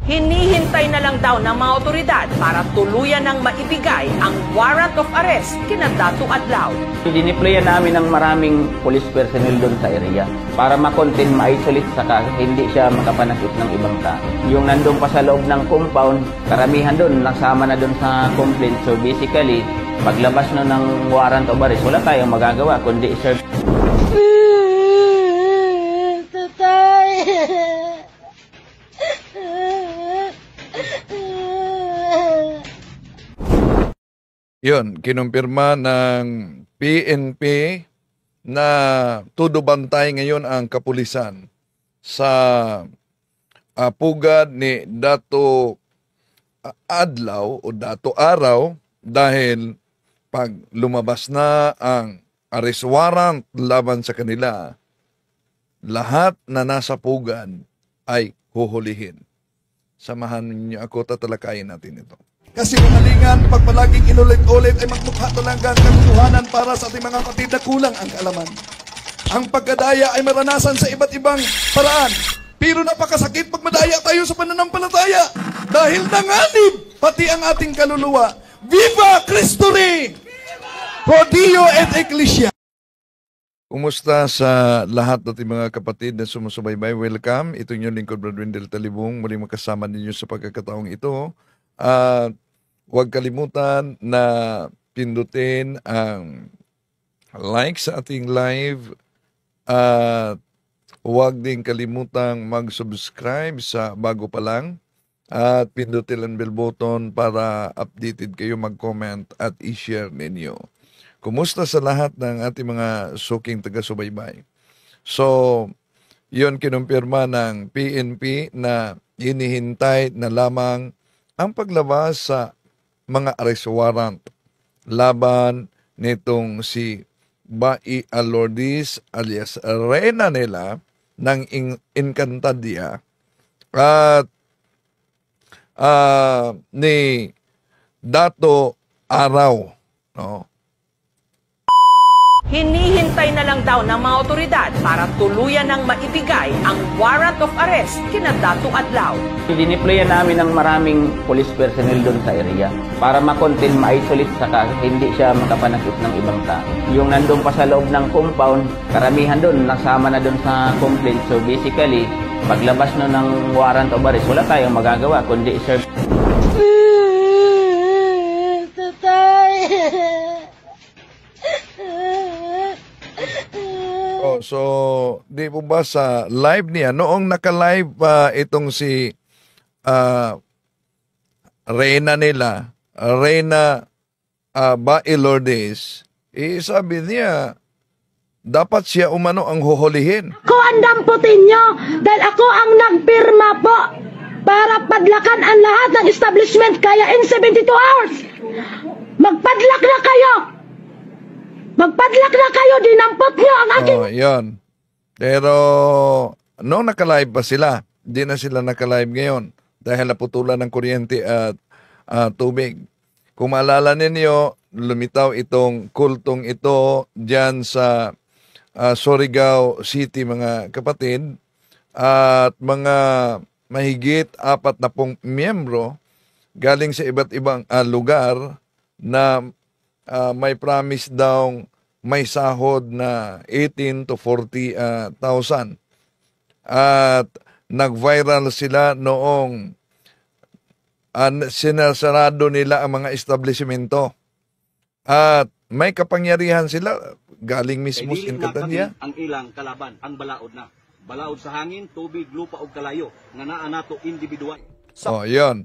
Hinihintay na lang daw ng mga otoridad para tuluyan ng maibigay ang warrant of arrest kina Dato Adlaw. Dineployan namin ng maraming police personnel doon sa area para ma-contain, ma-isolate saka hindi siya makapanakit ng ibang tao. Yung nandun pa sa loob ng compound, karamihan doon, nasama na doon sa complaint. So basically, paglabas na ng warrant of arrest, wala tayong magagawa kundi i-serve. Yun, kinumpirma ng PNP na todo bantay ngayon ang kapulisan sa pugad ni Dato Adlaw o Dato Araw dahil pag lumabas na ang arrest warrant laban sa kanila, lahat na nasa pugad ay huhulihin. Samahan niyo ako, tatalakayin natin ito. Kasi kamalingan, pag palaging inulit-ulit ay magmukha talaga ang katotohanan para sa ating mga kapatid na kulang ang kaalaman. Ang pagkadaya ay maranasan sa iba't ibang paraan. Pero napakasakit pag madaya tayo sa pananampalataya. Dahil nanganib pati ang ating kaluluwa. Viva Cristo Rey! Pro Dio et Ecclesia! Kumusta sa lahat nating mga kapatid na sumusubaybay? Welcome. Ito yung lingkod, Brother Wendell Talibong. Muling makasama ninyo sa pagkakataong ito. At huwag kalimutan na pindutin ang like sa ating live at huwag din kalimutang mag-subscribe sa bago pa lang at pindutin ang bell button para updated kayo, mag-comment at i-share ninyo. Kumusta sa lahat ng ating mga suking taga-subaybay? So, yun kinumpirma ng PNP na hinihintay na lamang ang paglabas sa mga arrest warrant laban nitong si Bai Alordis alias Reyna nila ng Encantadia at ni Dato Araw, no? Hinihintay na lang daw ng mga otoridad para tuluyan ng maibigay ang warrant of arrest kina Dato Adlaw. Dineployan namin ng maraming police personnel doon sa area para ma-contain, ma-isolate saka hindi siya makapanakit ng ibang tao. Yung nandun pa sa loob ng compound, karamihan doon, nasama na doon sa complaint. So basically, paglabas na ng warrant of arrest, wala tayong magagawa kundi i-serve. So, di po ba sa live niya, noong naka-live pa itong si Reyna nila, Reyna Bai Lourdes, sabi niya, dapat siya umano ang huhulihin. Ako ang damputin nyo dahil ako ang nagpirma po para padlakan ang lahat ng establishment kaya in 72 hours. Magpadlak na kayo! Magpadlak na kayo, dinampot nyo ang aking... Oh, yun. Pero, noong naka-live pa sila, di na sila naka-live ngayon dahil naputulan ng kuryente at tubig. Kung maalala ninyo, lumitaw itong kultong ito dyan sa Surigao City, mga kapatid, at mga mahigit 40 miyembro galing sa iba't ibang lugar na may promise daw may sahod na 18 to 40,000. At nag-viral sila noong sinasarado nila ang mga establishmento. At may kapangyarihan sila galing mismo sa Encantadia. Ang ilang kalaban, ang balaod na. Balaod sa hangin, tubig, lupa o kalayo nga naa nato individual. Oh, 'yon.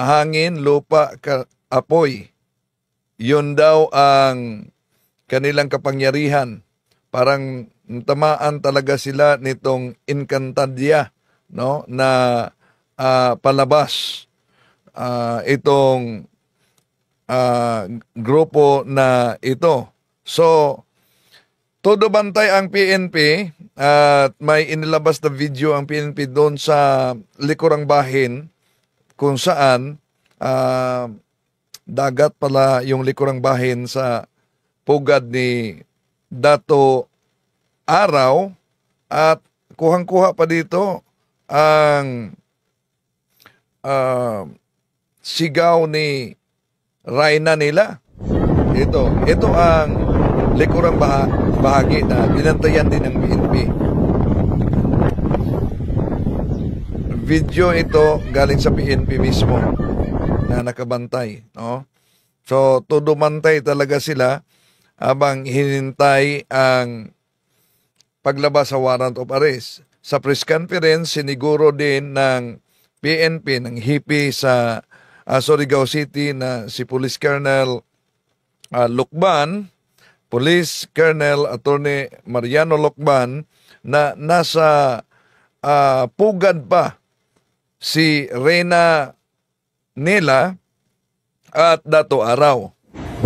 Hangin, lupa, apoy. 'Yon daw ang kanilang kapangyarihan. Parang tamaan talaga sila nitong Encantadia, no, na palabas itong grupo na ito. So, todo bantay ang PNP at may inilabas na video ang PNP doon sa likurang bahin kung saan dagat pala yung likurang bahin sa pugad ni Dato Araw at kuhang-kuha pa dito ang sigaw ni Reyna nila. Ito ang likurang bahagi na binantayan din ng PNP. Video ito galing sa PNP mismo na nakabantay, no? So, tudumantay talaga sila habang hinintay ang paglabas sa warrant of arrest. Sa press conference, siniguro din ng PNP, ng hipi sa Surigao City na si Police Colonel Lucban, Police Colonel Attorney Mariano Lucban, na nasa pugad pa si Reyna nila at Dato Araw.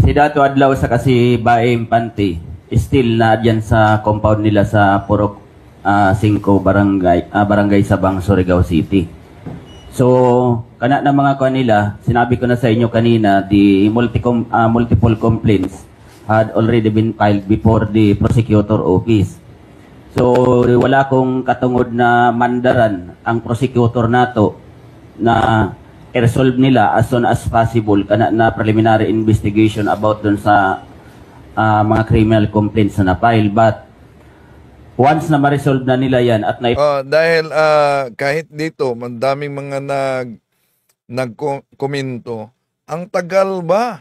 Si Dato Adlaw sa kasi Bae Infante still na dyan sa compound nila sa Purok 5 barangay Sabang, Surigao City. So, kana na mga kanila, sinabi ko na sa inyo kanina, the multiple complaints had already been filed before the prosecutor office. So, wala kong katungod na mandaran ang prosecutor nato na i-resolve nila as soon as possible kana na preliminary investigation about dun sa mga criminal complaints na na-file. But once na ma-resolve na nila yan at dahil kahit dito, mandaming mga nagkomento, ang tagal ba?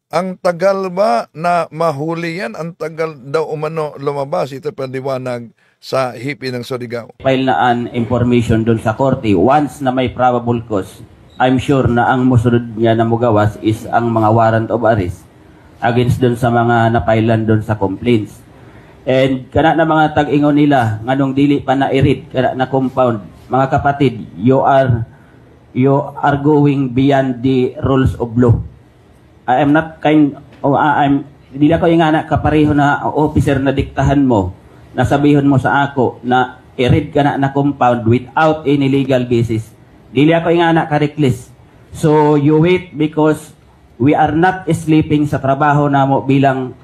Ang tagal ba na mahuli yan? Ang tagal daw umano lumabas. Ito paliwanag sa hipi ng Surigao. File na an information dun sa korte. Once na may probable cause, I'm sure na ang musunod niya na mugawas is ang mga warrant of arrest against dun sa mga napailan dun sa complaints. And kana na mga tag-ingon nila nganong dili pa na i-read kana na compound, mga kapatid, you are going beyond the rules of law. I am not dili ako yung anak kapareho na officer na diktahan mo, nasabihon mo sa ako na i-read kana na compound without any legal basis. Dili ako yung anak ka-reckless. So you wait because we are not sleeping sa trabaho namo bilang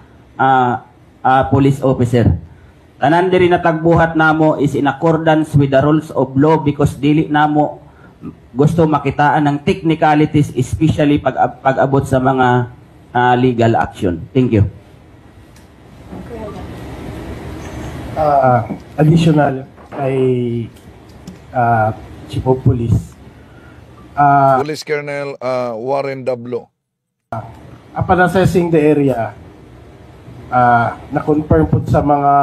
police officer. Tanan diri na tagbuhat namo is in accordance with the rules of law because dili namo gusto makitaan ng technicalities, especially pag-abot sa mga legal action. Thank you. Additional kay Chief of Police. Police Colonel Warren Dablo. Upon assessing the area, na-confirm po sa mga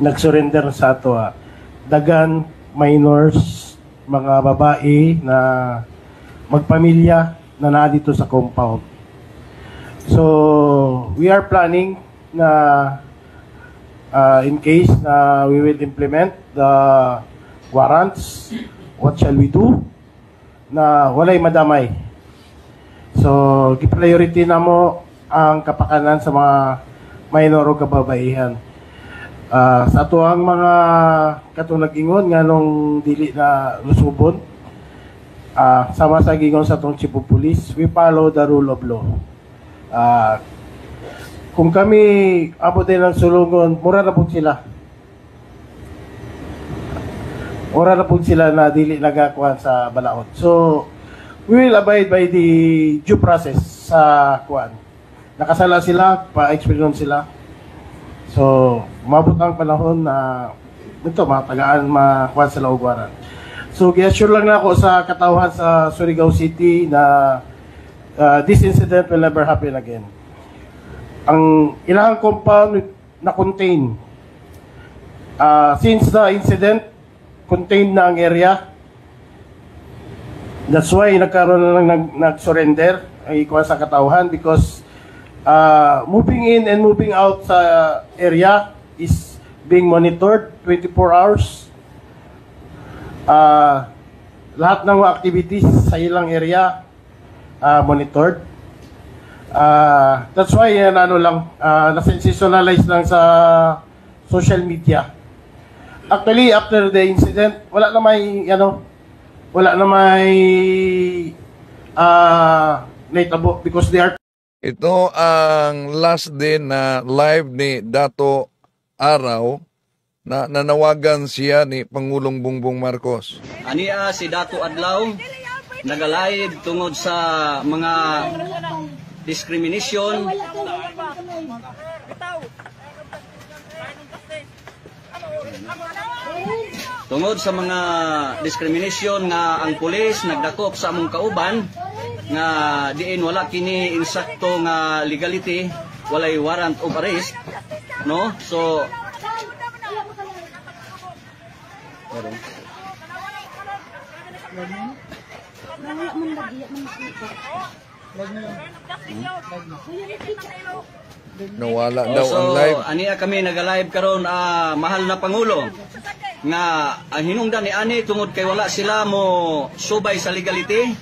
nag-surrender sa ato, dagan, minors, mga babae na magpamilya na nadito sa compound. So, we are planning na in case na we will implement the warrants, what shall we do? Na walay madamay. So, priority na mo ang kapakanan sa mga minor o kababaihan. Sa ato ang mga katong nag-ingon nga nung dili na lusubon, sama sa gingon sa atong Chief of Police, we follow the rule of law. Kung kami abot din ng sulungon, mura na po sila. Mura na po sila na dili nagakuhan sa balaod. So, we will abide by the due process sa kuan. Nakasala sila, pa-experience sila. So, umabot ang panahon na ito, matagaan makuha sa laugwaran. So, gi-assure lang na ako sa katauhan sa Surigao City na this incident will never happen again. Ang ilang compound na contain, since the incident, contained na ang area. That's why nagkaroon na lang nag-surrender ay ikuha sa katauhan because moving in and moving out sa area is being monitored 24 hours. Lahat ng activities sa ilang area monitored. That's why nasensationalize lang sa social media. Actually, after the incident, wala na may naitabo because they are. Ito ang last din na live ni Dato Araw na nanawagan siya ni Pangulong Bongbong Marcos. Ania si Dato Adlaw nagalive tungod sa mga discrimination nga ang pulis nagdakop sa among kauban nga diin wala kini insakto nga legality, walay warrant of arrest, no? So Nawala daw ang live. Ania kami nag-live karon, mahal na Pangulo, nga ang hinungdan ni ani tungod kay wala sila mo subay sa legality.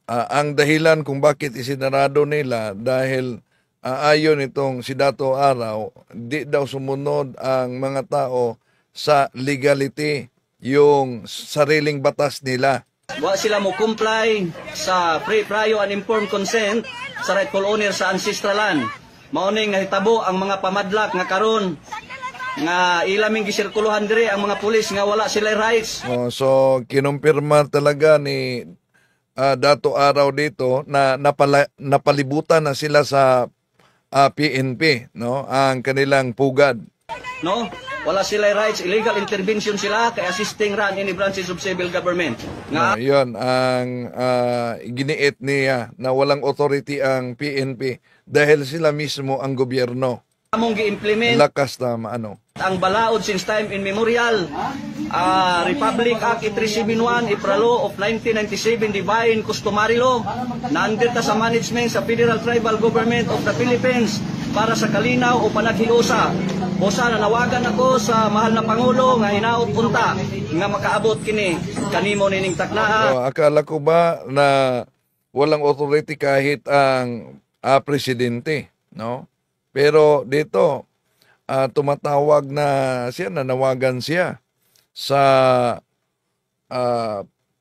Ang dahilan kung bakit isinarado nila dahil ayon itong si Dato Araw, di daw sumunod ang mga tao sa legality, yung sariling batas nila. Wa sila mo comply sa free, prior and informed consent sa rightful owner sa ancestral land. Maoning nahitabo ang mga pamadlak nga karon nga ilaming gisirkuluhan dire ang mga pulis nga wala sila rights. So kinumpirma talaga ni Dato Araw dito na napalibutan na sila sa PNP, no, ang kanilang pugad. No, wala sila rights, illegal intervention sila kay assisting run any branches of civil government. Nga yun ang giniit niya na walang authority ang PNP dahil sila mismo ang gobyerno. Among gi-implement lakas na ano ang balaod since time immemorial. Republic Act 371, April Law of 1997, Divine Customary Law, na under sa management sa Federal Tribal Government of the Philippines para sa kalinaw o panaghiusa. Busa nanawagan ako sa mahal na Pangulo nga hinaot punta nga makaabot kini kanimo nining taknaa. Akala ko ba na walang authority kahit ang presidente, no? Pero dito tumatawag na siya, nanawagan siya sa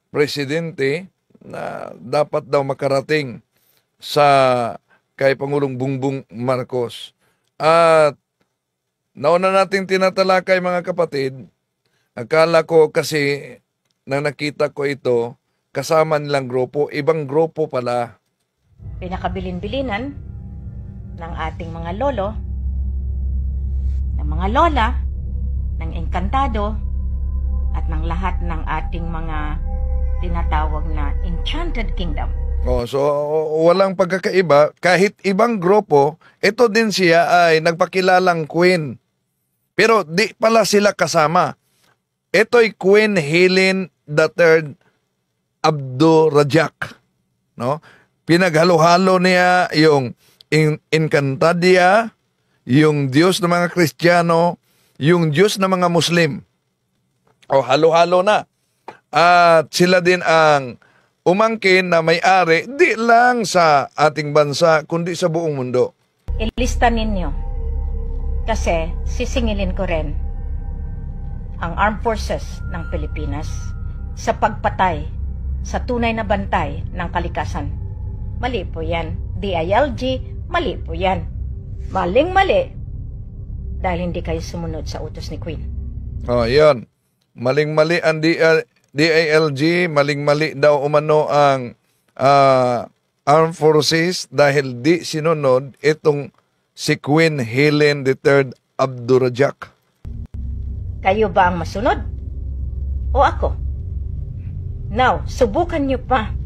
presidente na dapat daw makarating sa kay Pangulong Bongbong Marcos. At nauna nating tinatalakay, mga kapatid, akala ko kasi nang nakita ko ito, kasama nilang grupo, ibang grupo pala. Pinakabilin-bilinan ng ating mga lolo, ng mga lola, ng engkantado, at ng lahat ng ating mga tinatawag na Enchanted Kingdom. So walang pagkakaiba, kahit ibang grupo, ito din siya ay nagpakilalang Queen. Pero di pala sila kasama. Ito'y Queen Helen III Abdurrahjak, no? Pinaghalo-halo niya yung Encantadia, yung Diyos ng mga Kristiyano, yung Diyos ng mga Muslim. Halo-halo na. At sila din ang umangkin na may-ari, di lang sa ating bansa, kundi sa buong mundo. Ilista ninyo. Kasi sisingilin ko rin ang Armed Forces ng Pilipinas sa pagpatay sa tunay na bantay ng kalikasan. Mali po yan. DILG, mali po yan. Maling-mali dahil hindi kayo sumunod sa utos ni Queen. Yan. Maling-mali ang DILG, maling-mali daw umano ang Armed Forces dahil di sinunod itong si Queen Helen III Abdurrahjak. Kayo ba ang masunod? O ako? Now, subukan niyo pa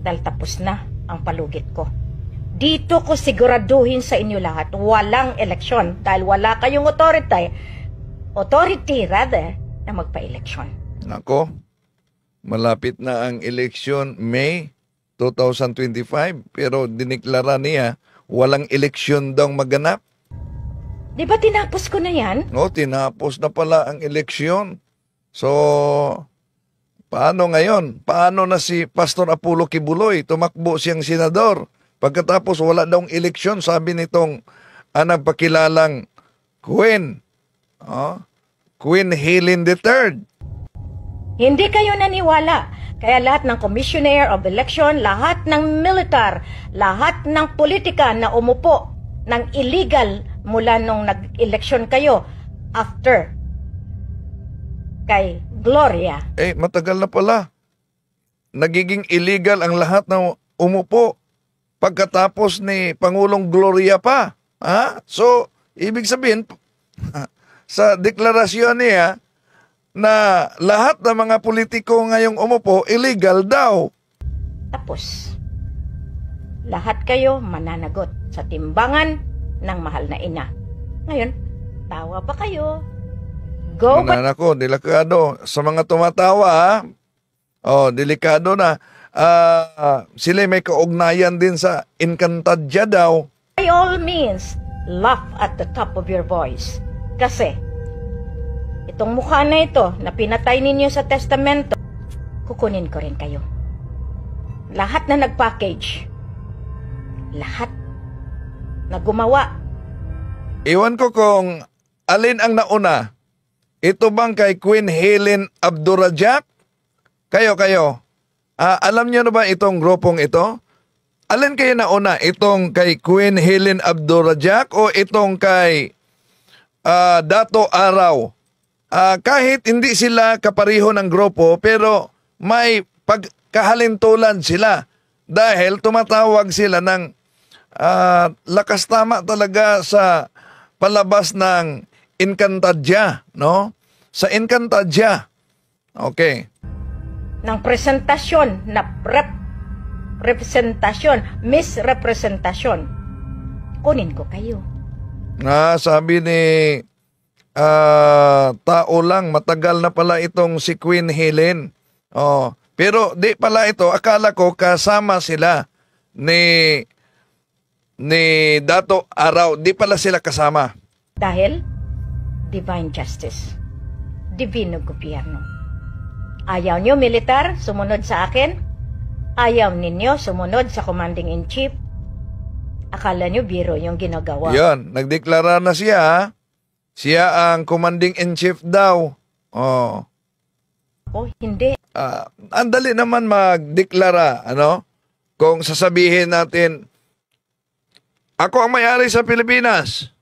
dahil tapos na ang palugit ko. Dito ko siguraduhin sa inyo lahat, walang eleksyon dahil wala kayong authority na magpa-eleksyon. Nako, malapit na ang eleksyon, May 2025, pero diniklara niya walang eleksyon daw maganap. Di ba tinapos ko na yan? Tinapos na pala ang eleksyon. So, paano ngayon? Paano na si Pastor Apollo Kibuloy? Tumakbo siyang senador. Pagkatapos wala daw eleksyon, sabi nitong nagpakilalang Queen. Queen Helen III. Hindi kayo naniwala. Kaya lahat ng Commissioner of Election, lahat ng militar, lahat ng politika na umupo ng illegal mula nung nag-eleksyon kayo, after kay Gloria. Matagal na pala. Nagiging illegal ang lahat na umupo pagkatapos ni Pangulong Gloria pa. So, ibig sabihin, sa deklarasyon niya na lahat ng mga politiko ngayong umupo, illegal daw. Tapos, lahat kayo mananagot sa timbangan ng mahal na ina. Ngayon, tawa pa kayo. Go ba? Nako, delikado. Sa mga tumatawa, delikado na. Sila may kaugnayan din sa Encantadia daw. By all means, laugh at the top of your voice. Kasi, itong mukha na ito na pinatay ninyo sa testamento, kukunin ko rin kayo. Lahat na nag-package, lahat na gumawa. Iwan ko kung alin ang nauna. Ito bang kay Queen Helen Abdurrahman? Kayo. Alam niyo na ba itong grupong ito? Alin kayo nauna? Itong kay Queen Helen Abdurrahman o itong kay Dato Araw? Kahit hindi sila kapariho ng grupo, pero may pagkahalintulan sila dahil tumatawag sila ng lakas tama talaga sa palabas ng Encantadia, no? Sa Encantadia. Okay. Ng presentasyon na misrepresentasyon. Kunin ko kayo. Sabi ni tao lang, matagal na pala itong si Queen Helen. Pero di pala ito, akala ko kasama sila ni Dato Araw. Di pala sila kasama. Dahil divine justice, divino gobyerno. Ayaw nyo militar, sumunod sa akin. Ayaw ninyo sumunod sa commanding-in-chief. Akala nyo biro yung ginagawa. Yan, nagdeklara na siya. Siya ang commanding-in-chief daw. Hindi. Ang dali naman magdeklara, kung sasabihin natin, ako ang may-ari sa Pilipinas.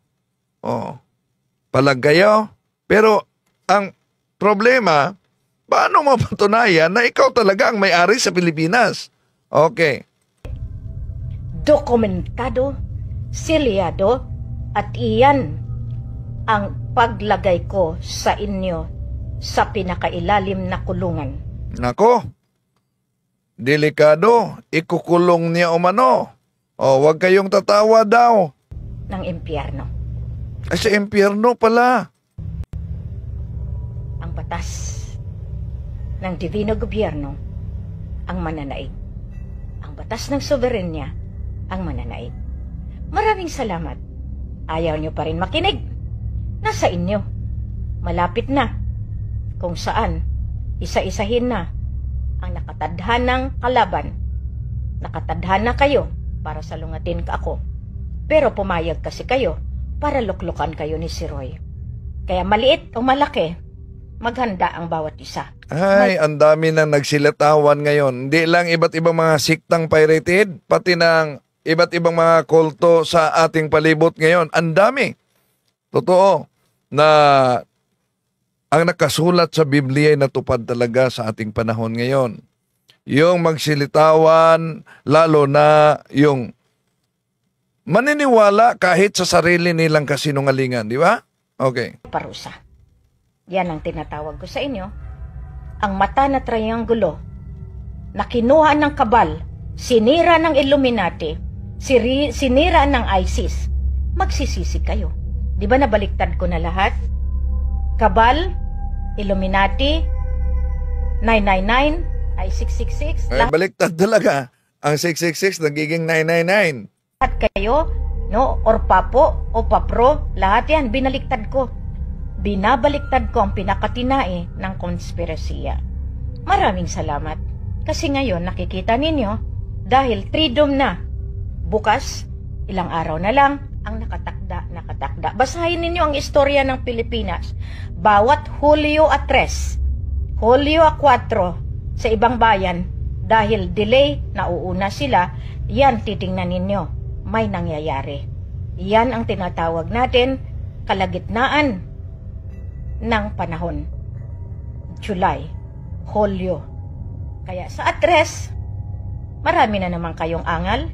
Palag kayo. Pero ang problema, paano mapatunayan na ikaw talaga ang may-ari sa Pilipinas? Okay. Dokumentado, silyado, at iyan ang paglagay ko sa inyo sa pinakailalim na kulungan. Nako, delikado, ikukulong niya umano. Huwag kayong tatawa daw. Ng impyerno. Sa impyerno pala. Ang batas ng divino gobyerno ang mananaig. Ang batas ng soberenya ang mananaig. Maraming salamat. Ayaw nyo pa rin makinig. Nasa inyo. Malapit na. Kung saan, isa-isahin na ang nakatadhanang kalaban. Nakatadhana kayo para salungatin ka ako. Pero pumayag kasi kayo para luklukan kayo ni si Roy. Kaya maliit o malaki, maghanda ang bawat isa. Ay, ang dami na nagsilitawan ngayon. Hindi lang iba't ibang mga siktang pirated, pati ng iba't ibang mga kulto sa ating palibot ngayon. Ang dami. Totoo na ang nakasulat sa Biblia ay natupad talaga sa ating panahon ngayon. Yung magsilitawan, lalo na yung maniniwala kahit sa sarili nilang kasinungalingan, di ba? Okay. Parusa. Yan ang tinatawag ko sa inyo. Ang mata na triangulo na kinuha ng kabal, sinira ng Illuminati, sinira ng ISIS, magsisisi kayo. Di ba nabaliktad ko na lahat? Kabal, Illuminati, 999, ay 666. Ay, baliktad talaga. Ang 666 nagiging 999. Lahat kayo, no? Or papo, o papro, lahat yan, binaliktad ko. Binabaliktad ko ang pinakatinae ng konspirasiya. Maraming salamat. Kasi ngayon nakikita ninyo, dahil freedom na. Bukas, ilang araw na lang, ang nakatakda. Basahin ninyo ang istorya ng Pilipinas. Bawat Hulyo 3, Hulyo 4 sa ibang bayan, dahil delay, nauuna sila, yan titingnan ninyo, may nangyayari. Yan ang tinatawag natin kalagitnaan ng panahon. July, Hulyo. Kaya sa address, marami na naman kayong angal.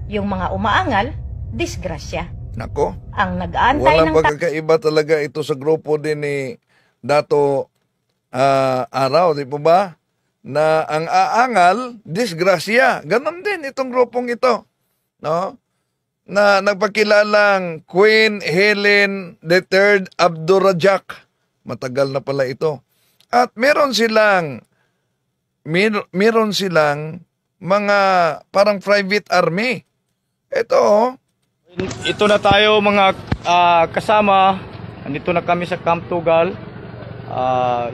Yung mga umaangal, disgrasya. Nako. Ang nag-aantay Walang ng pagkakaiba talaga ito sa grupo din ni Dato Araw, di po ba? Na ang aangal, disgrasya. Ganon din itong grupong ito. No? Na nagpakilalang Queen Helen III Abdurrajak. Matagal na pala ito. At meron silang mga parang private army. Ito na tayo mga kasama. Andito na kami sa Camp Tugal.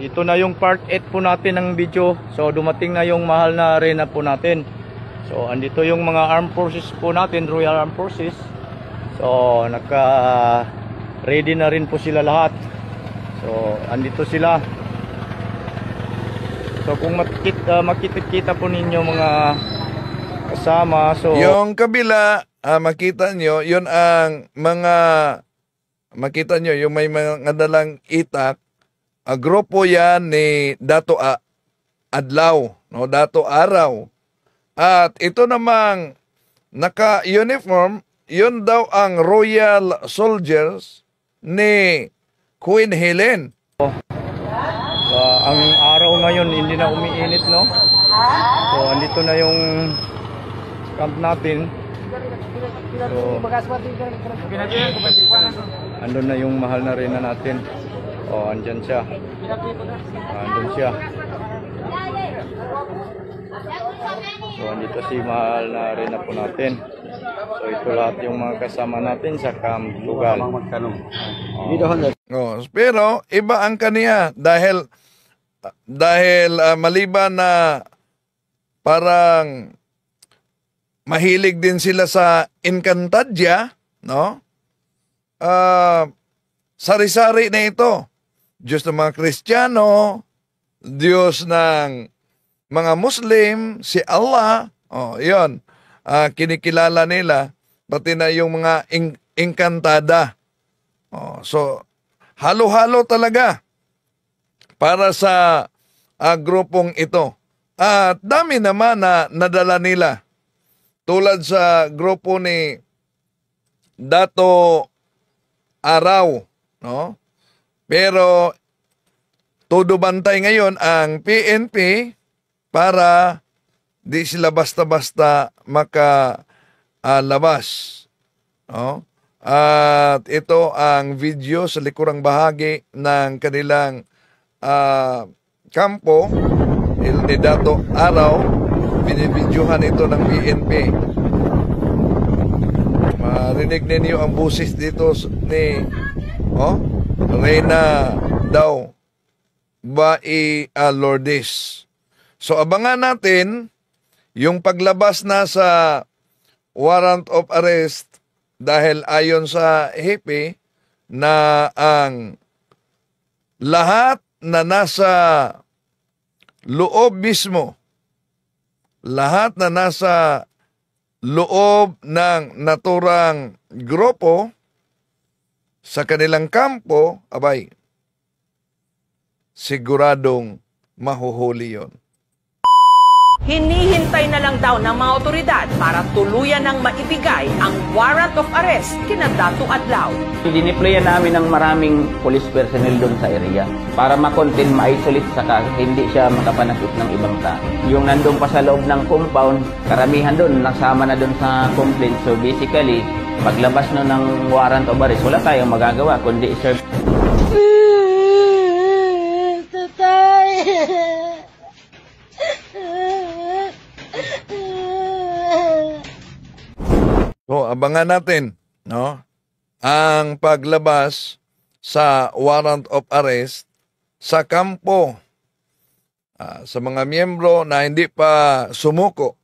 Ito na yung part 8 po natin ng video. So dumating na yung mahal na arena po natin. So andito yung mga armed forces po natin, Royal Armed Forces. So naka-ready na rin po sila lahat. So andito sila. So kung makikita po ninyo mga kasama. So yung kabila, makita nyo, yun ang mga, makita nyo, yung may mga dalang itak, grupo yan ni Dato Adlaw, no? Dato Araw. At ito namang naka-uniform, yun daw ang Royal Soldiers ni Queen Helen. Ang araw ngayon hindi na umiinit, no? So andito na yung camp natin. So andun na yung mahal na reyna natin. Oh, andyan siya. Andun siya. So andito si mahal na reyna po natin. So ito lahat yung mga kasama natin sa Camp Tugal. Pero iba ang kaniya dahil maliban na parang mahilig din sila sa Encantadia, no? Sari-sari na ito. Diyos ng mga Kristiyano, Diyos ng mga Muslim, si Allah, yun, kinikilala nila, pati na yung mga Encantada. So, halo-halo talaga para sa grupong ito. At dami naman na nadala nila. Tulad sa grupo ni Dato Araw, no? Pero todo bantay ngayon ang PNP para di sila basta-basta makalabas, no? At ito ang video sa likurang bahagi ng kanilang kampo ni Dato Araw. Binibidyohan ito ng PNP. Marinig ninyo ang busis dito ni Reyna daw Bai Lourdes. So abangan natin yung paglabas na sa warrant of arrest dahil ayon sa hepe na ang lahat na nasa loob mismo, lahat na nasa loob ng naturang grupo sa kanilang kampo, abay, siguradong mahuhuli yon. Hinihintay na lang daw ng mga otoridad para tuluyan ng maibigay ang warrant of arrest kina Dato Adlaw. Dineployan namin ng maraming police personnel doon sa area para ma-contain, ma-isolate saka hindi siya makapanakit ng ibang tao. Yung nandun pa sa loob ng compound, karamihan doon, nasama na doon sa complaint. So basically, paglabas no ng warrant of arrest, wala tayong magagawa kundi serve. So, abangan natin, no? Ang paglabas sa warrant of arrest sa kampo sa mga miyembro na hindi pa sumuko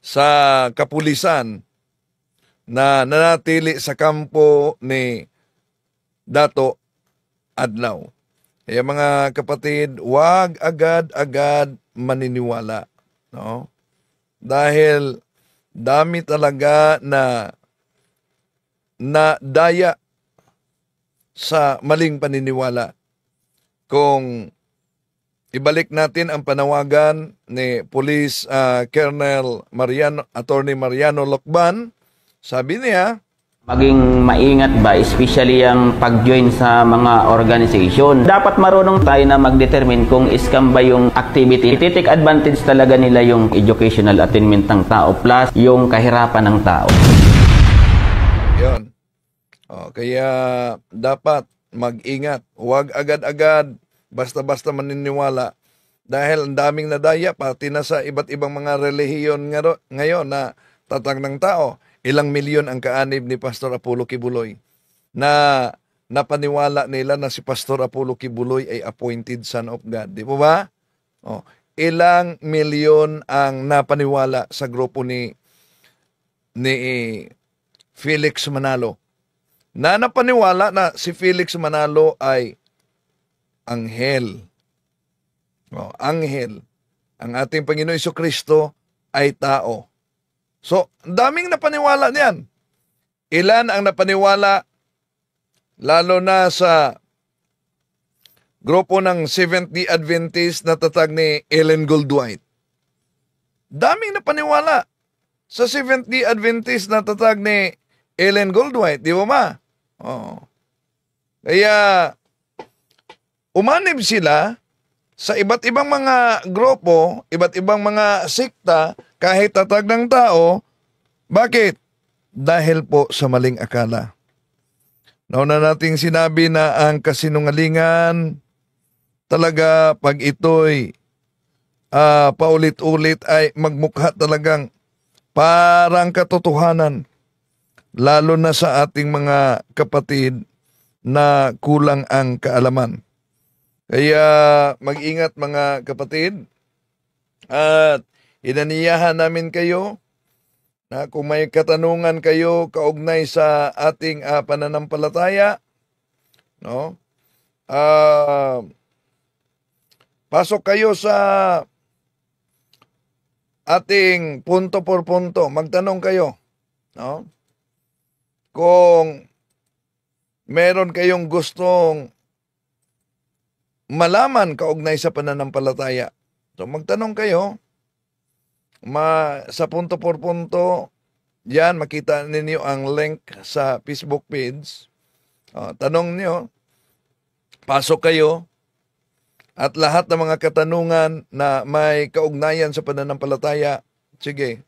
sa kapulisan na nanatili sa kampo ni Dato Adlaw. Kaya mga kapatid, huwag agad-agad maniniwala, no? Dahil dami talaga na daya sa maling paniniwala. Kung ibalik natin ang panawagan ni Police Colonel Attorney Mariano Locban, sabi niya, Maging maingat ba, especially ang pag-join sa mga organization. Dapat marunong tayo na mag-determine kung scam ba yung activity. Iti-take advantage talaga nila yung educational attainment ng tao plus yung kahirapan ng tao. Yun. Kaya dapat mag-ingat. Huwag agad-agad basta-basta maniniwala. Dahil ang daming nadaya, pati na sa iba't ibang mga relihiyon ngayon na tatag ng tao. Ilang milyon ang kaanib ni Pastor Apollo Kibuloy na napaniwala nila na si Pastor Apollo Kibuloy ay appointed son of God. Di po ba? Ilang milyon ang napaniwala sa grupo ni Felix Manalo. Na napaniwala na si Felix Manalo ay anghel. Anghel. Ang ating Panginoon Jesucristo ay tao. So, daming napaniwala niyan. Ilan ang napaniwala, lalo na sa grupo ng Seventh-day Adventist na tatag ni Ellen Goldwhite. Daming napaniwala sa Seventh-day Adventist na tatag ni Ellen Goldwhite, di ba ma? Kaya, umanib sila sa iba't ibang mga grupo, iba't ibang mga sikta, kahit tatag ng tao. Bakit? Dahil po sa maling akala. Nauna nating sinabi na ang kasinungalingan, talaga pag ito'y paulit-ulit ay magmukha talagang parang katotohanan. Lalo na sa ating mga kapatid na kulang ang kaalaman. Kaya mag-ingat mga kapatid at inaniyahan namin kayo na kung may katanungan kayo kaugnay sa ating pananampalataya, no? Pasok kayo sa ating punto por punto. Magtanong kayo, no? Kung meron kayong gustong malaman kaugnay sa pananampalataya. So magtanong kayo, sa punto por punto, yan makita ninyo ang link sa Facebook page. Tanong niyo, pasok kayo, at lahat ng mga katanungan na may kaugnayan sa pananampalataya, sige,